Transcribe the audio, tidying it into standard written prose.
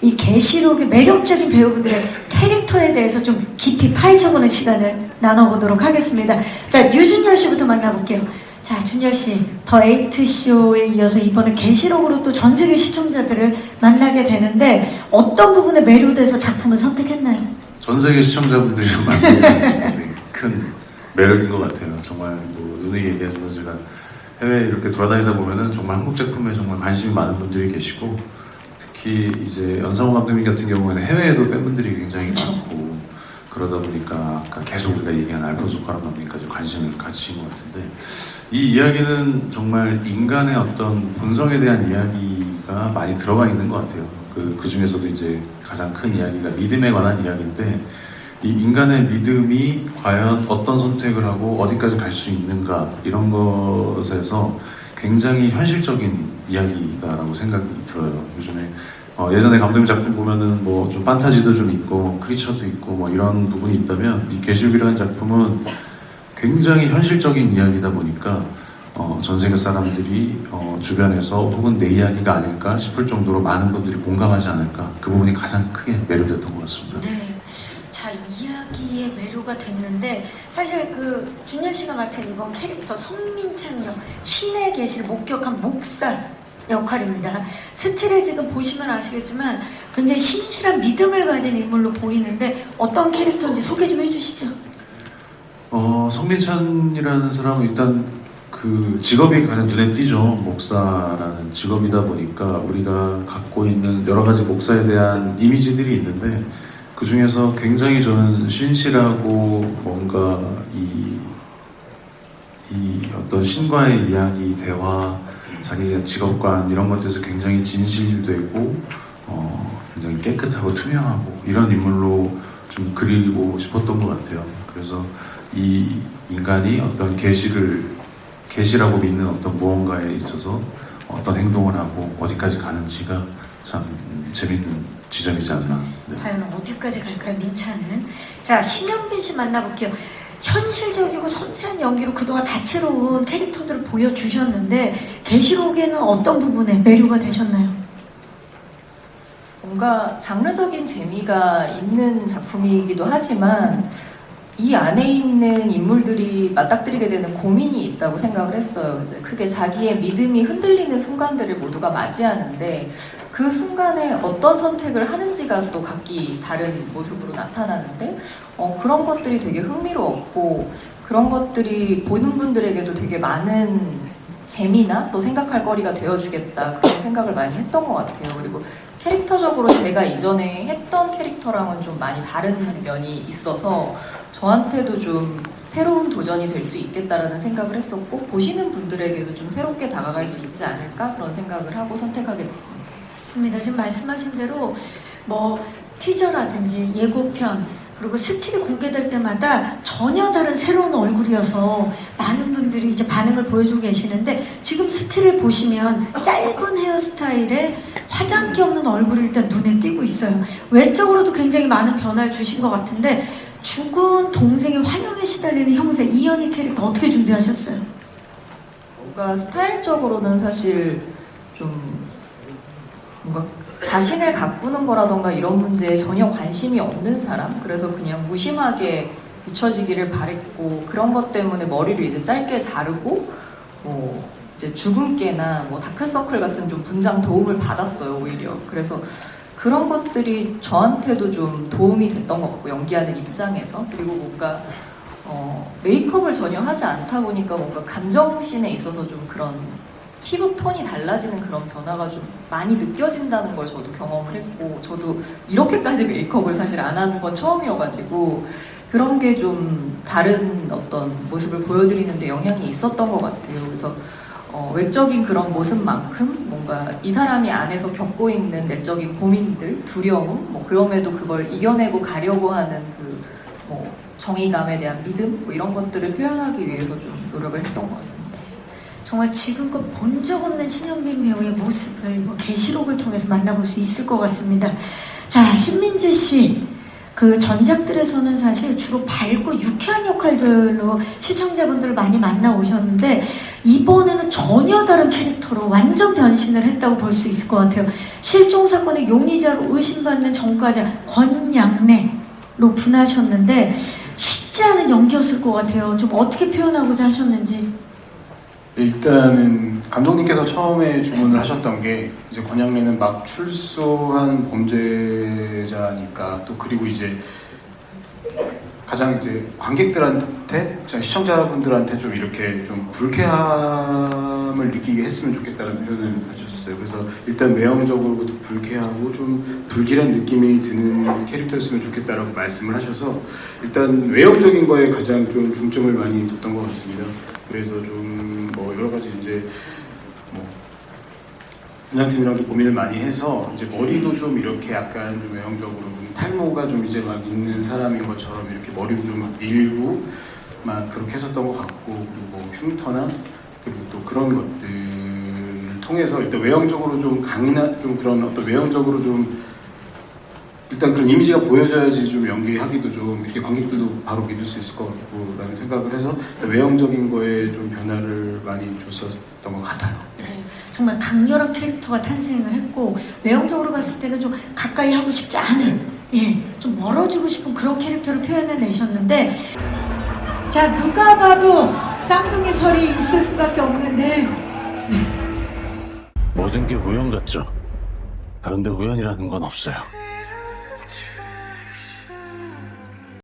이 계시록의 매력적인 배우분들의 캐릭터에 대해서 좀 깊이 파헤쳐보는 시간을 나눠보도록 하겠습니다. 자, 류준열 씨부터 만나볼게요. 자, 준열 씨, 더 에이트 쇼에 이어서 이번에 계시록으로 또 전 세계 시청자들을 만나게 되는데 어떤 부분에 매료돼서 작품을 선택했나요? 전 세계 시청자분들이 만나는 큰 매력인 것 같아요. 정말 뭐 누누이 얘기하지만 제가 해외 이렇게 돌아다니다 보면은 정말 한국 작품에 정말 관심이 많은 분들이 계시고, 특히 이제 연상호 감독님 같은 경우에는 해외에도 팬분들이 굉장히 많고, 그러다 보니까 아까 계속 우리가 얘기한 알폰소 쿠아론 감독님까지 관심을 가지신 것 같은데, 이 이야기는 정말 인간의 어떤 본성에 대한 이야기가 많이 들어가 있는 것 같아요. 그 중에서도 이제 가장 큰 이야기가 믿음에 관한 이야기인데, 이 인간의 믿음이 과연 어떤 선택을 하고 어디까지 갈 수 있는가, 이런 것에서 굉장히 현실적인 이야기다라고 생각이 들어요. 요즘에 예전에 감독님 작품 보면은 뭐 좀 판타지도 좀 있고 크리처도 있고 뭐 이런 부분이 있다면, 이 계시록이라는 작품은 굉장히 현실적인 이야기다 보니까 전 세계 사람들이 주변에서 혹은 내 이야기가 아닐까 싶을 정도로 많은 분들이 공감하지 않을까, 그 부분이 가장 크게 매료됐던 것 같습니다. 네. 자, 이야기에 매료가 됐는데 사실 그 준열 씨가 맡은 이번 캐릭터 송민찬 역, 신의 계시를 목격한 목사 역할입니다. 스틸을 지금 보시면 아시겠지만 굉장히 신실한 믿음을 가진 인물로 보이는데 어떤 캐릭터인지 소개 좀 해주시죠. 송민찬이라는 사람은 일단 그 직업이 가장 눈에 띄죠. 목사라는 직업이다 보니까 우리가 갖고 있는 여러 가지 목사에 대한 이미지들이 있는데, 그 중에서 굉장히 저는 신실하고 뭔가 이 어떤 신과의 이야기, 대화, 자기의 직업관 이런 것들에서 굉장히 진실되고 굉장히 깨끗하고 투명하고 이런 인물로 좀 그리고 싶었던 것 같아요. 그래서 이 인간이 어떤 계시라고 믿는 어떤 무언가에 있어서 어떤 행동을 하고 어디까지 가는지가 참 재밌는 지점이지 않나. 네. 과연 어디까지 갈까요, 민찬은? 자, 신현빈 씨 만나볼게요. 현실적이고 섬세한 연기로 그동안 다채로운 캐릭터들을 보여주셨는데 계시록에는 어떤 부분에 매료가 되셨나요? 뭔가 장르적인 재미가 있는 작품이기도 하지만 이 안에 있는 인물들이 맞닥뜨리게 되는 고민이 있다고 생각을 했어요. 이제 크게 자기의 믿음이 흔들리는 순간들을 모두가 맞이하는데, 그 순간에 어떤 선택을 하는지가 또 각기 다른 모습으로 나타나는데, 그런 것들이 되게 흥미로웠고, 그런 것들이 보는 분들에게도 되게 많은 재미나 또 생각할 거리가 되어주겠다, 그런 생각을 많이 했던 것 같아요. 그리고 캐릭터적으로 제가 이전에 했던 캐릭터랑은 좀 많이 다른 면이 있어서 저한테도 좀 새로운 도전이 될 수 있겠다라는 생각을 했었고, 보시는 분들에게도 좀 새롭게 다가갈 수 있지 않을까, 그런 생각을 하고 선택하게 됐습니다. 맞습니다. 지금 말씀하신 대로 뭐 티저라든지 예고편 그리고 스틸이 공개될 때마다 전혀 다른 새로운 얼굴이어서 많은 분들이 이제 반응을 보여주고 계시는데, 지금 스틸을 보시면 짧은 헤어스타일에 화장기 없는 얼굴이 일단 눈에 띄고 있어요. 외적으로도 굉장히 많은 변화를 주신 것 같은데, 죽은 동생의 환영에 시달리는 형사 이현희 캐릭터 어떻게 준비하셨어요? 뭔가 스타일적으로는 사실 좀 뭔가 자신을 가꾸는 거라던가 이런 문제에 전혀 관심이 없는 사람, 그래서 그냥 무심하게 비춰지기를 바랬고, 그런 것 때문에 머리를 이제 짧게 자르고 뭐 이제 주근깨나 뭐 다크서클 같은 좀 분장 도움을 받았어요, 오히려. 그래서 그런 것들이 저한테도 좀 도움이 됐던 것 같고, 연기하는 입장에서. 그리고 뭔가 메이크업을 전혀 하지 않다 보니까 뭔가 감정씬에 있어서 좀 그런 피부 톤이 달라지는 그런 변화가 좀 많이 느껴진다는 걸 저도 경험을 했고, 저도 이렇게까지 메이크업을 사실 안 하는 건 처음이어가지고 그런 게 좀 다른 어떤 모습을 보여드리는 데 영향이 있었던 것 같아요. 그래서 외적인 그런 모습만큼 뭔가 이 사람이 안에서 겪고 있는 내적인 고민들, 두려움, 뭐 그럼에도 그걸 이겨내고 가려고 하는 그 뭐 정의감에 대한 믿음, 뭐 이런 것들을 표현하기 위해서 좀 노력을 했던 것 같습니다. 정말 지금껏 본 적 없는 신현빈 배우의 모습을 계시록을 통해서 만나볼 수 있을 것 같습니다. 자, 신민재 씨, 그 전작들에서는 사실 주로 밝고 유쾌한 역할들로 시청자분들을 많이 만나오셨는데 이번에는 전혀 다른 캐릭터로 완전 변신을 했다고 볼 수 있을 것 같아요. 실종 사건의 용의자로 의심받는 전과자 권양래로 분하셨는데 쉽지 않은 연기였을 것 같아요. 좀 어떻게 표현하고자 하셨는지. 일단은 감독님께서 처음에 주문을 하셨던 게 이제 권양래는 막 출소한 범죄자니까 또 그리고 이제 가장 이제 관객들한테 시청자분들한테 좀 이렇게 좀 불쾌함을 느끼게 했으면 좋겠다는 표현을 하셨어요. 그래서 일단 외형적으로부터 불쾌하고 좀 불길한 느낌이 드는 캐릭터였으면 좋겠다라고 말씀을 하셔서 일단 외형적인 거에 가장 좀 중점을 많이 뒀던 것 같습니다. 그래서 좀 뭐 여러 가지 이제 뭐 분장팀이랑도 고민을 많이 해서 이제 머리도 좀 이렇게 약간 좀 외형적으로 좀 탈모가 좀 이제 막 있는 사람인 것처럼 이렇게 머리도 좀 밀고 막 그렇게 했었던 것 같고 그리고 뭐 흉터나 그리고 또 그런 것들을 통해서 일단 외형적으로 좀 강인한 좀 그런 어떤 외형적으로 좀 일단 그런 이미지가 보여져야지 좀 연기하기도 좀 이렇게 관객들도 바로 믿을 수 있을 것 같고라는 생각을 해서 일단 외형적인 거에 좀 변화를 많이 줬었던 것 같아요. 네, 정말 강렬한 캐릭터가 탄생을 했고 외형적으로 봤을 때는 좀 가까이 하고 싶지 않은 좀 멀어지고 싶은 그런 캐릭터를 표현해내셨는데 자 누가 봐도 쌍둥이 설이 있을 수밖에 없는데 모든 게 우연 같죠. 그런데 우연이라는 건 없어요.